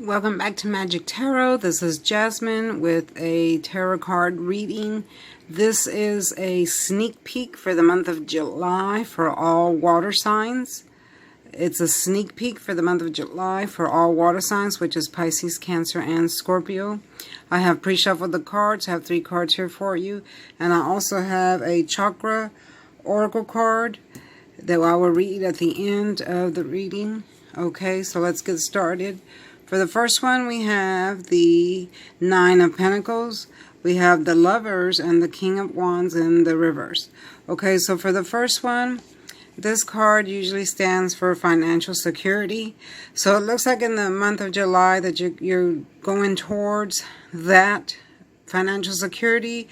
Welcome back to Magic Tarot. This is Jasmine with a tarot card reading. This is a sneak peek for the month of July for all water signs. It's a sneak peek for the month of July for all water signs, which is Pisces, Cancer, and Scorpio. I have pre-shuffled the cards. I have 3 cards here for you. And I also have a chakra oracle card that I will read at the end of the reading. Okay, so let's get started. For the first one, we have the 9 of Pentacles. We have the Lovers and the King of Wands in the reverse. Okay, so for the first one, this card usually stands for financial security. So it looks like in the month of July that you're going towards that financial security.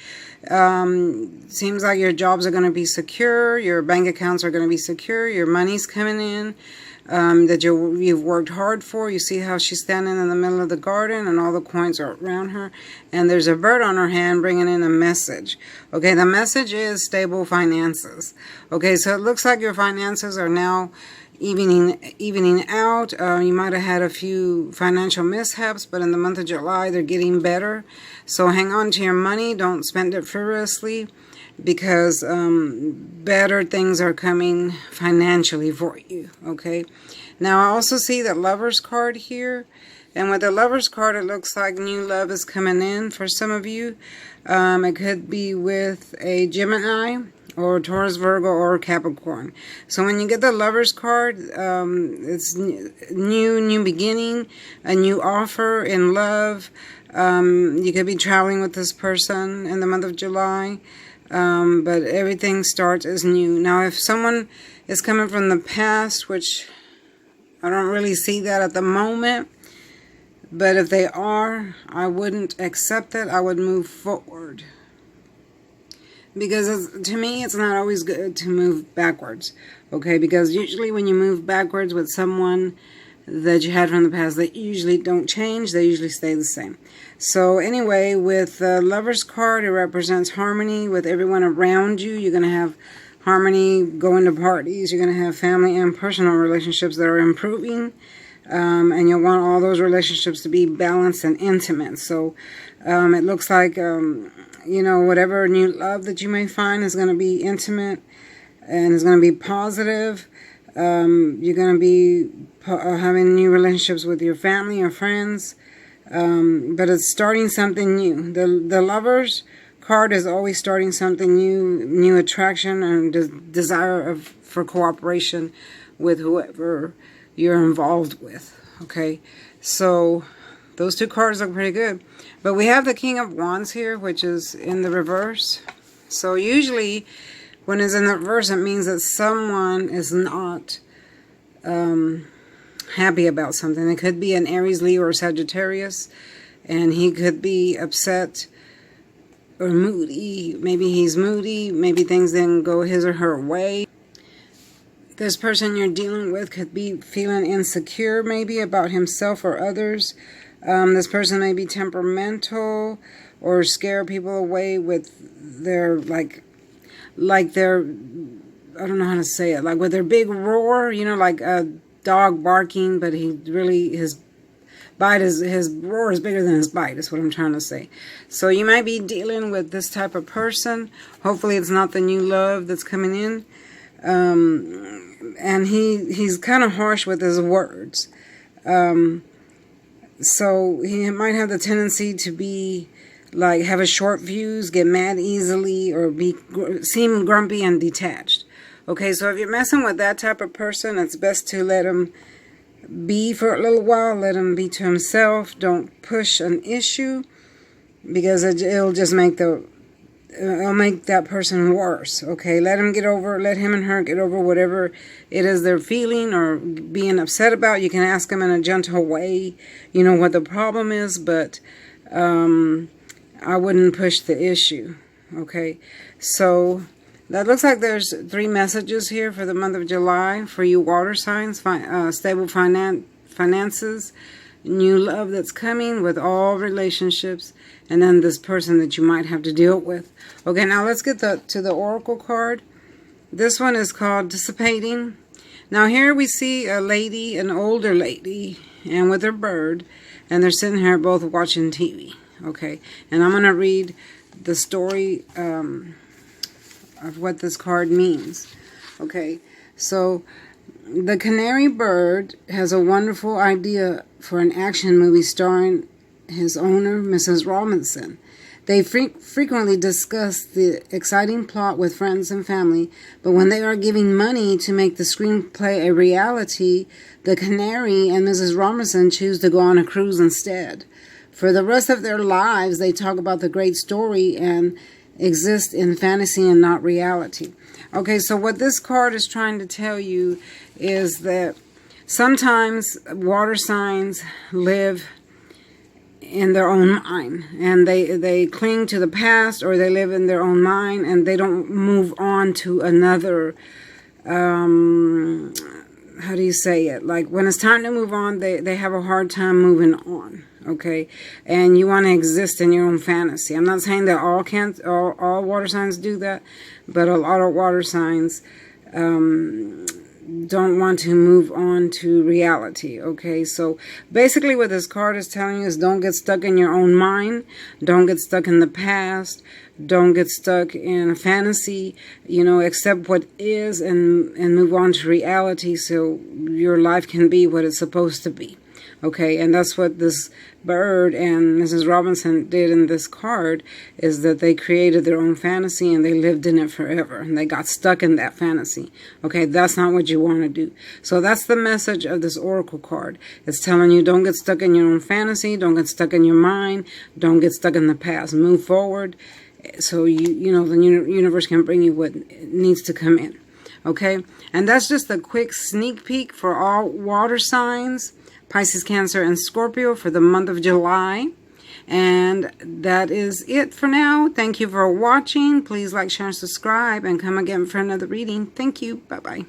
Seems like your jobs are going to be secure. Your bank accounts are going to be secure. Your money's coming in. That you've worked hard for. You see how she's standing in the middle of the garden and all the coins are around her. And there's a bird on her hand bringing in a message. Okay, the message is stable finances. Okay, so it looks like your finances are now evening out. You might have had a few financial mishaps, but in the month of July, they're getting better. So hang on to your money. Don't spend it frivolously, because better things are coming financially for you. Okay, now I also see the Lovers card here, and with the Lovers card it looks like new love is coming in for some of you. It could be with a Gemini or Taurus, Virgo, or Capricorn. So when you get the Lovers card, it's new beginning, a new offer in love. You could be traveling with this person in the month of July. But everything starts as new. Now, if someone is coming from the past, which I don't really see that at the moment, but if they are, I wouldn't accept it. I would move forward. Because to me, it's not always good to move backwards. Okay, because usually when you move backwards with someone that you had from the past, they usually don't change. They usually stay the same. So anyway, with the Lovers card, it represents harmony with everyone around you. You're going to have harmony going to parties. You're going to have family and personal relationships that are improving. And you'll want all those relationships to be balanced and intimate. So it looks like, you know, whatever new love that you may find is going to be intimate and is going to be positive. You're going to be having new relationships with your family or friends. But it's starting something new. The Lovers card is always starting something new attraction and desire for cooperation with whoever you're involved with. Okay, so those 2 cards look pretty good. But we have the King of Wands here, which is in the reverse. So usually when it's in the reverse, it means that someone is not happy about something. It could be an Aries, Leo, or Sagittarius, and he could be upset or moody. Maybe he's moody. Maybe things didn't go his or her way. This person you're dealing with could be feeling insecure, maybe about himself or others. This person may be temperamental or scare people away with their like their, I don't know how to say it, like with their big roar, you know, like a dog barking, but he really, his roar is bigger than his bite, is what I'm trying to say. So you might be dealing with this type of person. Hopefully it's not the new love that's coming in. And he's kind of harsh with his words. So he might have the tendency to be like, have a short fuse, get mad easily, or seem grumpy and detached. Okay, so if you're messing with that type of person, it's best to let him be for a little while. Let him be to himself. Don't push an issue, because it'll just make it'll make that person worse. Okay, let him and her get over whatever it is they're feeling or being upset about. You can ask them in a gentle way, you know, what the problem is, but I wouldn't push the issue. Okay, so that looks like there's 3 messages here for the month of July for you water signs. Stable finances, new love that's coming with all relationships, and then this person that you might have to deal with. Okay, now let's get to the Oracle card. This one is called Dissipating. Now here we see a lady, an older lady, and with her bird, and they're sitting here both watching TV. Okay, and I'm going to read the story of what this card means. Okay, so the canary bird has a wonderful idea for an action movie starring his owner, Mrs. Robinson. They frequently discuss the exciting plot with friends and family, but when they are giving money to make the screenplay a reality, the canary and Mrs. Robinson choose to go on a cruise instead. For the rest of their lives, they talk about the great story and exist in fantasy and not reality. Okay, so what this card is trying to tell you is that sometimes water signs live in their own mind, and they cling to the past, or they live in their own mind, and they don't move on to another, how do you say it? Like when it's time to move on, they have a hard time moving on. Okay, and you want to exist in your own fantasy. I'm not saying that all water signs do that, but a lot of water signs don't want to move on to reality. Okay, so basically what this card is telling you is don't get stuck in your own mind, don't get stuck in the past, don't get stuck in a fantasy, accept what is and move on to reality so your life can be what it's supposed to be. Okay, and that's what this bird and Mrs. Robinson did in this card, is that they created their own fantasy and they lived in it forever, and they got stuck in that fantasy. Okay, that's not what you want to do. So that's the message of this oracle card. It's telling you don't get stuck in your own fantasy, don't get stuck in your mind, don't get stuck in the past. Move forward so the universe can bring you what needs to come in. Okay, and that's just a quick sneak peek for all water signs, Pisces, Cancer, and Scorpio for the month of July. And that is it for now. Thank you for watching. Please like, share, and subscribe, and come again for another reading. Thank you. Bye-bye.